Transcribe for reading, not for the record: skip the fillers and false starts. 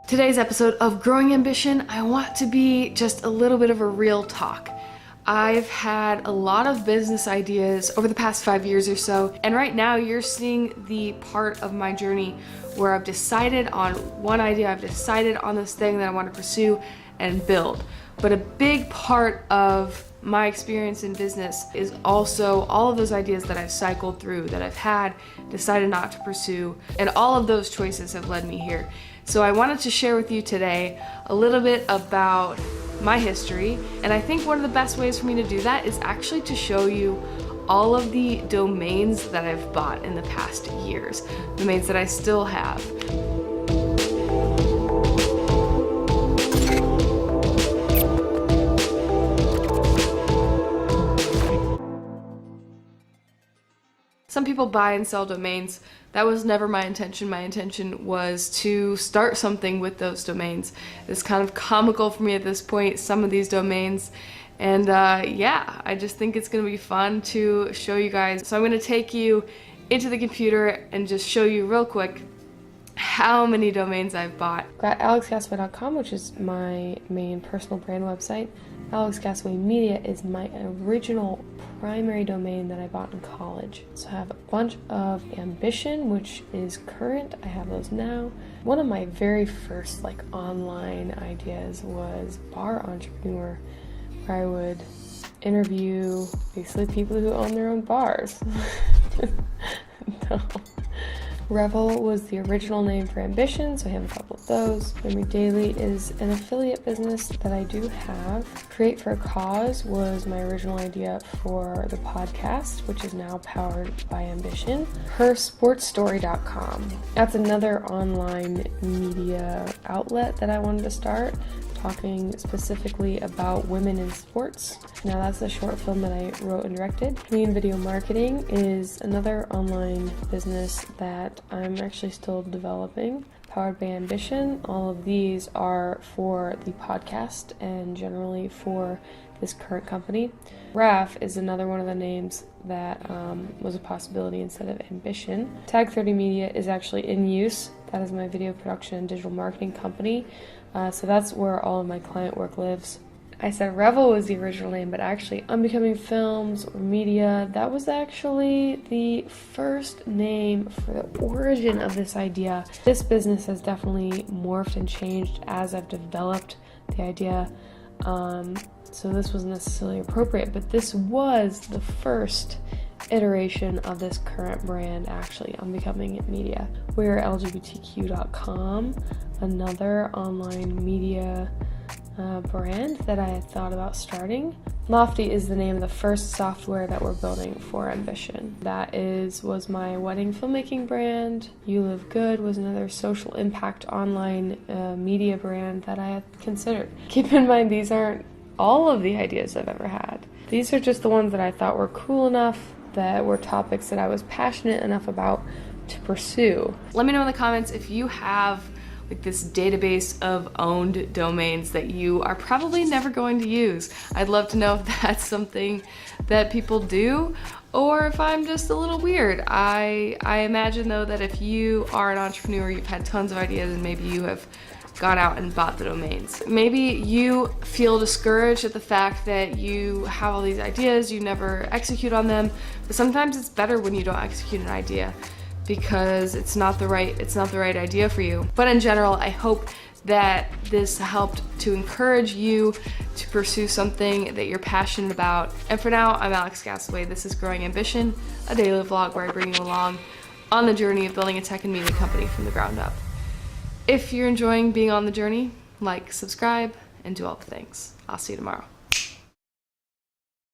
Today's episode of Growing Ambition, I want to be just a little bit of a real talk. I've had a lot of business ideas over the past 5 years or so, and right now you're seeing the part of my journey where I've decided on one idea, I've decided on this thing that I want to pursue and build. But a big part of my experience in business is also all of those ideas that I've cycled through, that I've had, decided not to pursue, and all of those choices have led me here. So I wanted to share with you today a little bit about my history, and I think one of the best ways for me to do that is actually to show you all of the domains that I've bought in the past years, domains that I still have. Some people buy and sell domains. That was never my intention. My intention was to start something with those domains. It's kind of comical for me at this point, some of these domains. And yeah, I just think it's gonna be fun to show you guys. So I'm gonna take you into the computer and just show you real quick how many domains I've bought. Got alexgasway.com, which is my main personal brand website. Alex Gasway Media is my original primary domain that I bought in college. So I have a bunch of Ambition, which is current. I have those now. One of my very first online ideas was Bar Entrepreneur, where I would interview basically people who own their own bars. No. Revel was the original name for Ambition, so I have a couple of those. Memory Daily is an affiliate business that I do have. Create for a Cause was my original idea for the podcast, which is now powered by Ambition. HerSportsStory.com. That's another online media outlet that I wanted to start, talking specifically about women in sports. Now that's a short film that I wrote and directed. Clean Video Marketing is another online business that I'm actually still developing, powered by Ambition. All of these are for the podcast and generally for this current company. RAF is another one of the names that was a possibility instead of Ambition. Tag 30 Media is actually in use. That is my video production and digital marketing company. So that's where all of my client work lives. I said Revel was the original name, but actually Unbecoming Films or Media, that was actually the first name for the origin of this idea. This business has definitely morphed and changed as I've developed the idea. So this wasn't necessarily appropriate, but this was the first iteration of this current brand, actually, Unbecoming Media. We're LGBTQ.com, another online media brand that I had thought about starting. Lofty is the name of the first software that we're building for Ambition. That was my wedding filmmaking brand. You Live Good was another social impact online media brand that I had considered. Keep in mind, these aren't all of the ideas I've ever had. These are just the ones that I thought were cool enough, that were topics that I was passionate enough about to pursue. Let me know in the comments if you have this database of owned domains that you are probably never going to use. I'd love to know if that's something that people do or if I'm just a little weird. I imagine though that if you are an entrepreneur, you've had tons of ideas and maybe you have gone out and bought the domains. Maybe you feel discouraged at the fact that you have all these ideas, you never execute on them, but sometimes it's better when you don't execute an idea because it's not the right idea for you. But in general, I hope that this helped to encourage you to pursue something that you're passionate about. And for now, I'm Alex Gasway. This is Growing Ambition, a daily vlog where I bring you along on the journey of building a tech and media company from the ground up. If you're enjoying being on the journey, like, subscribe, and do all the things. I'll see you tomorrow.